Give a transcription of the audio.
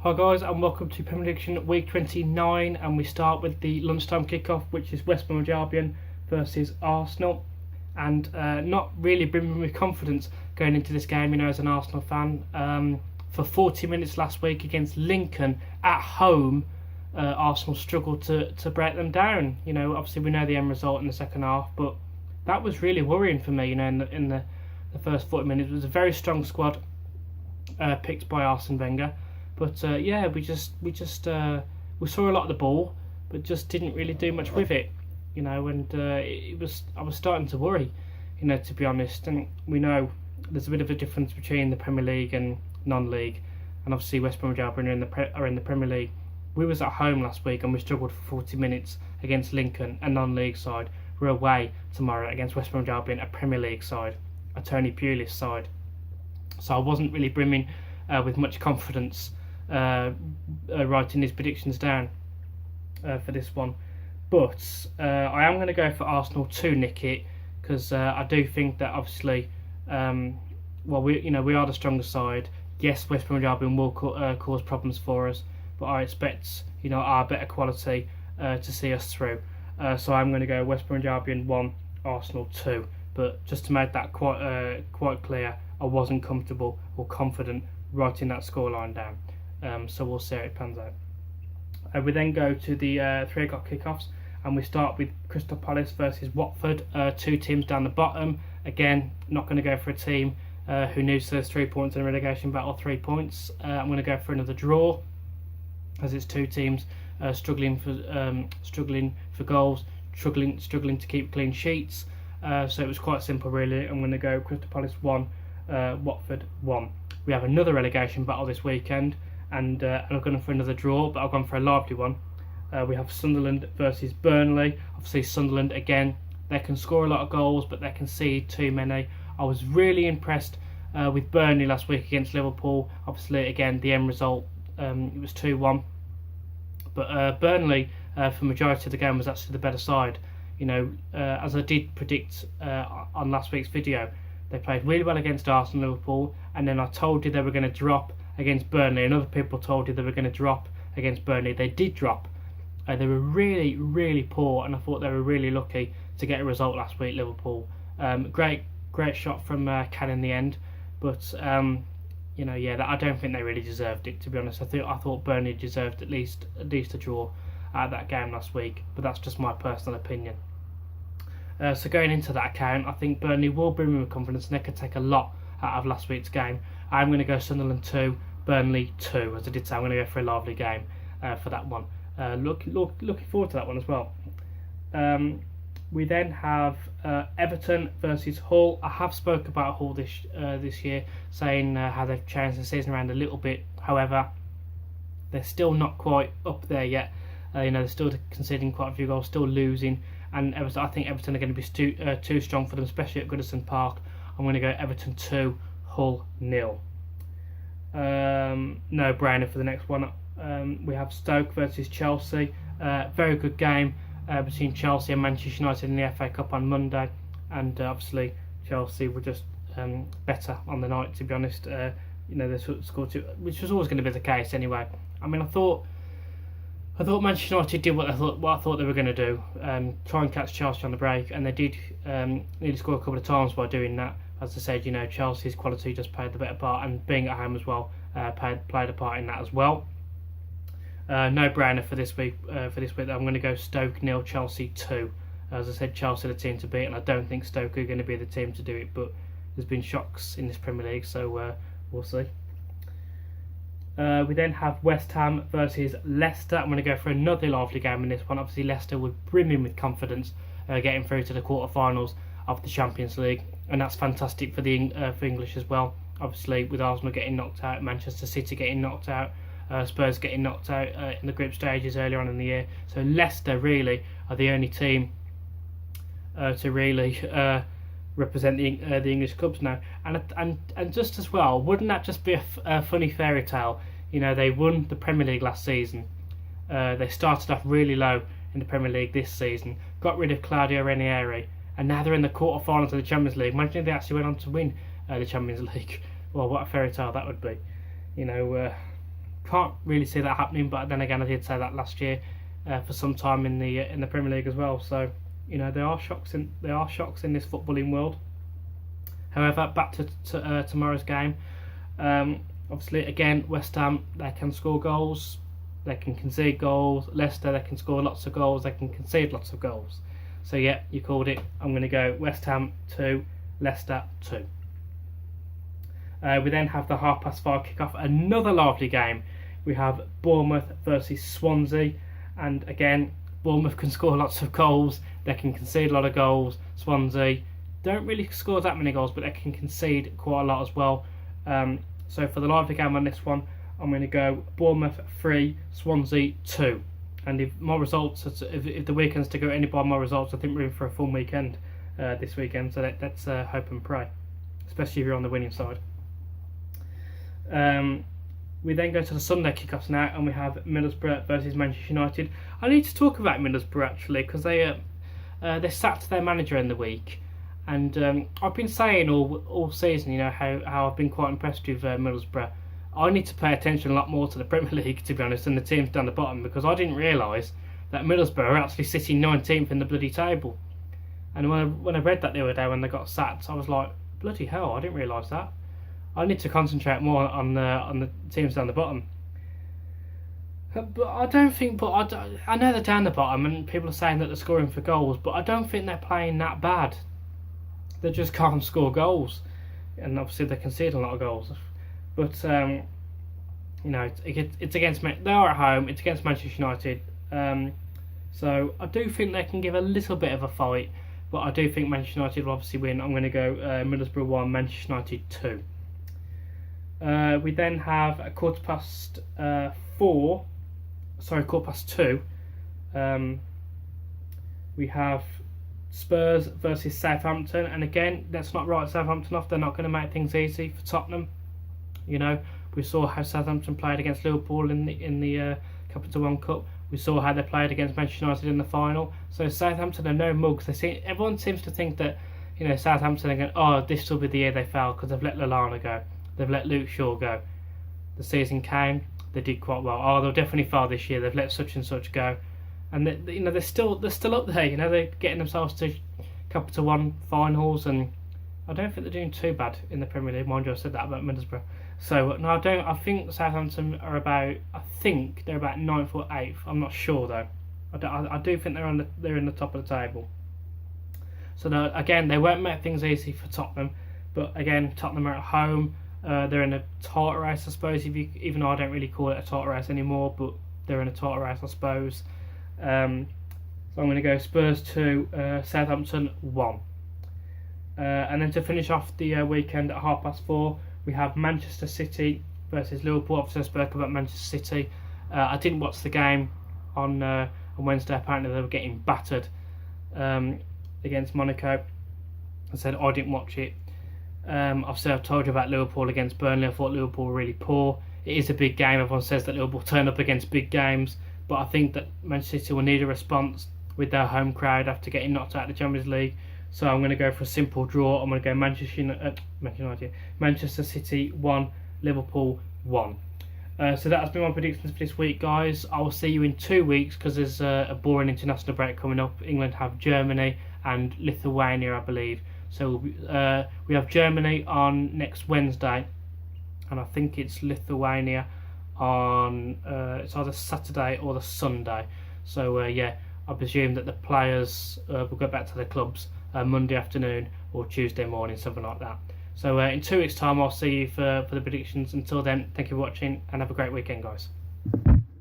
Hi guys, and welcome to Premier League Edition Week 29, and we start with the lunchtime kickoff, which is West Bromwich Albion versus Arsenal. And not really brimming with confidence going into this game, as an Arsenal fan. For 40 minutes last week against Lincoln at home, Arsenal struggled to break them down. Obviously we know the end result in the second half, but that was really worrying for me. In the first 40 minutes, it was a very strong squad picked by Arsene Wenger. But we saw a lot of the ball, but just didn't really do much with it, and I was starting to worry, to be honest. And we know there's a bit of a difference between the Premier League and non-league, and obviously West Bromwich Albion are in the Premier League. We was at home last week and we struggled for 40 minutes against Lincoln, a non-league side. We're away tomorrow against West Bromwich Albion, a Premier League side, a Tony Pulis side. So I wasn't really brimming with much confidence writing these predictions down for this one, but I am going to go for Arsenal to nick it, because I do think that obviously we are the stronger side. Yes, West Bromwich Albion will cause problems for us, but I expect our better quality to see us through. So I'm going to go West Bromwich Albion 1, Arsenal 2. But just to make that quite clear, I wasn't comfortable or confident writing that scoreline down. So we'll see how it pans out. We then go to the 3 o'clock kickoffs, and we start with Crystal Palace versus Watford. Two teams down the bottom. Again, not going to go for a team who needs those 3 points in a relegation battle. 3 points. I'm going to go for another draw, as it's two teams struggling for goals, struggling to keep clean sheets. So it was quite simple, really. I'm going to go Crystal Palace 1, Watford 1. We have another relegation battle this weekend, and I'm going for another draw, but I've gone for a lively one. We have Sunderland versus Burnley. Obviously Sunderland, again, they can score a lot of goals, but they concede too many. I was really impressed with Burnley last week against Liverpool. Obviously, again, the end result, it was 2-1. But Burnley, for majority of the game, was actually the better side. As I did predict on last week's video, they played really well against Arsenal and Liverpool, and then I told you they were going to drop against Burnley, and other people told you they were going to drop against Burnley. They did drop. They were really, really poor, and I thought they were really lucky to get a result last week, Liverpool. Great shot from Can in the end, but I don't think they really deserved it, to be honest. I thought Burnley deserved at least a draw out of that game last week, but that's just my personal opinion. So going into that account, I think Burnley will bring with confidence, and they could take a lot out of last week's game. I'm going to go Sunderland 2, Burnley 2. As I did say, I'm going to go for a lively game for that one. Looking forward to that one as well. We then have Everton versus Hull. I have spoke about Hull this year, saying how they've changed the season around a little bit. However, they're still not quite up there yet. They're still conceding quite a few goals, still losing. And I think Everton are going to be too strong for them, especially at Goodison Park. I'm going to go Everton 2, Hull 0. No brainer for the next one. We have Stoke versus Chelsea. Very good game between Chelsea and Manchester United in the FA Cup on Monday, and obviously Chelsea were just better on the night, to be honest. They scored two, which was always going to be the case anyway. I thought Manchester United did what I thought they were going to do, try and catch Chelsea on the break, and they did nearly score a couple of times by doing that. As I said, Chelsea's quality just played the better part, and being at home as well played a part in that as well. No brainer for this week. I'm going to go Stoke 0, Chelsea 2. As I said, Chelsea are the team to beat, and I don't think Stoke are going to be the team to do it. But there's been shocks in this Premier League, so we'll see. We then have West Ham versus Leicester. I'm going to go for another lively game in this one. Obviously, Leicester were brimming with confidence, getting through to the quarterfinals of the Champions League, and that's fantastic for English as well. Obviously, with Arsenal getting knocked out, Manchester City getting knocked out, Spurs getting knocked out in the group stages earlier on in the year. So Leicester really are the only team to really represent the English clubs now, and just as well, wouldn't that just be a funny fairy tale? They won the Premier League last season. They started off really low in the Premier League this season, got rid of Claudio Ranieri, and now they're in the quarterfinals of the Champions League. Imagine if they actually went on to win the Champions League. Well, what a fairy tale that would be. Can't really see that happening, but then again, I did say that last year for some time in the Premier League as well. So there are shocks in this footballing world. However, back to tomorrow's game. Obviously, again, West Ham, they can score goals, they can concede goals. Leicester, they can score lots of goals, they can concede lots of goals. So yeah, you called it. I'm going to go West Ham 2, Leicester 2. We then have the 5:30 kick-off, another lively game. We have Bournemouth versus Swansea, and again, Bournemouth can score lots of goals, they can concede a lot of goals. Swansea don't really score that many goals, but they can concede quite a lot as well. So for the lively game on this one, I'm going to go Bournemouth 3, Swansea 2. And if my results, if the weekend's to go any by my results, I think we're in for a full weekend this weekend. So let's hope and pray, especially if you're on the winning side. We then go to the Sunday kickoffs now, and we have Middlesbrough versus Manchester United. I need to talk about Middlesbrough actually, because they sacked their manager in the week, and I've been saying all season, how I've been quite impressed with Middlesbrough. I need to pay attention a lot more to the Premier League, to be honest, than the teams down the bottom, because I didn't realise that Middlesbrough are actually sitting 19th in the bloody table. And when I read that the other day when they got sacked, I was like, bloody hell, I didn't realise that. I need to concentrate more on the teams down the bottom. But I don't think. But I know they're down the bottom, and people are saying that they're scoring for goals. But I don't think they're playing that bad. They just can't score goals, and obviously they concede a lot of goals. But it's against. They are at home. It's against Manchester United. So I do think they can give a little bit of a fight. But I do think Manchester United will obviously win. I'm going to go Middlesbrough 1, Manchester United 2. We then have a 2:15. We have Spurs versus Southampton, and again, let's not write Southampton off. They're not going to make things easy for Tottenham. We saw how Southampton played against Liverpool in the Capital One Cup. We saw how they played against Manchester United in the final. So Southampton are no mugs. Everyone seems to think that Southampton are going, oh, this will be the year they fail because they've let Lallana go. They've let Luke Shaw go. The season came, they did quite well. Oh, they'll definitely fail this year. They've let such and such go, and they're still up there. They're getting themselves to Capital One finals, and I don't think they're doing too bad in the Premier League. Mind you, I said that about Middlesbrough. So no, I don't. I think Southampton are about. I think they're about 9th or 8th. I'm not sure though. I do think they're in the top of the table. So again, they won't make things easy for Tottenham, but again, Tottenham are at home. They're in a title race, I suppose. Even though I don't really call it a title race anymore, but they're in a title race, I suppose. So I'm going to go Spurs 2, Southampton 1. And then to finish off the weekend at 4:30, we have Manchester City versus Liverpool. Obviously, I spoke about Manchester City. I didn't watch the game on Wednesday. Apparently, they were getting battered against Monaco. I said I didn't watch it. Obviously, I've told you about Liverpool against Burnley. I thought Liverpool were really poor. It is a big game. Everyone says that Liverpool turn up against big games, but I think that Manchester City will need a response with their home crowd after getting knocked out of the Champions League. So I'm going to go for a simple draw. I'm going to go Manchester City 1, Liverpool 1. So that has been my predictions for this week, guys. I will see you in 2 weeks because there's a boring international break coming up. England have Germany and Lithuania, I believe. So we have Germany on next Wednesday, and I think it's Lithuania on it's either Saturday or the Sunday. So I presume that the players will go back to their clubs Monday afternoon or Tuesday morning, something like that. So in 2 weeks' time, I'll see you for the predictions. Until then, thank you for watching and have a great weekend, guys.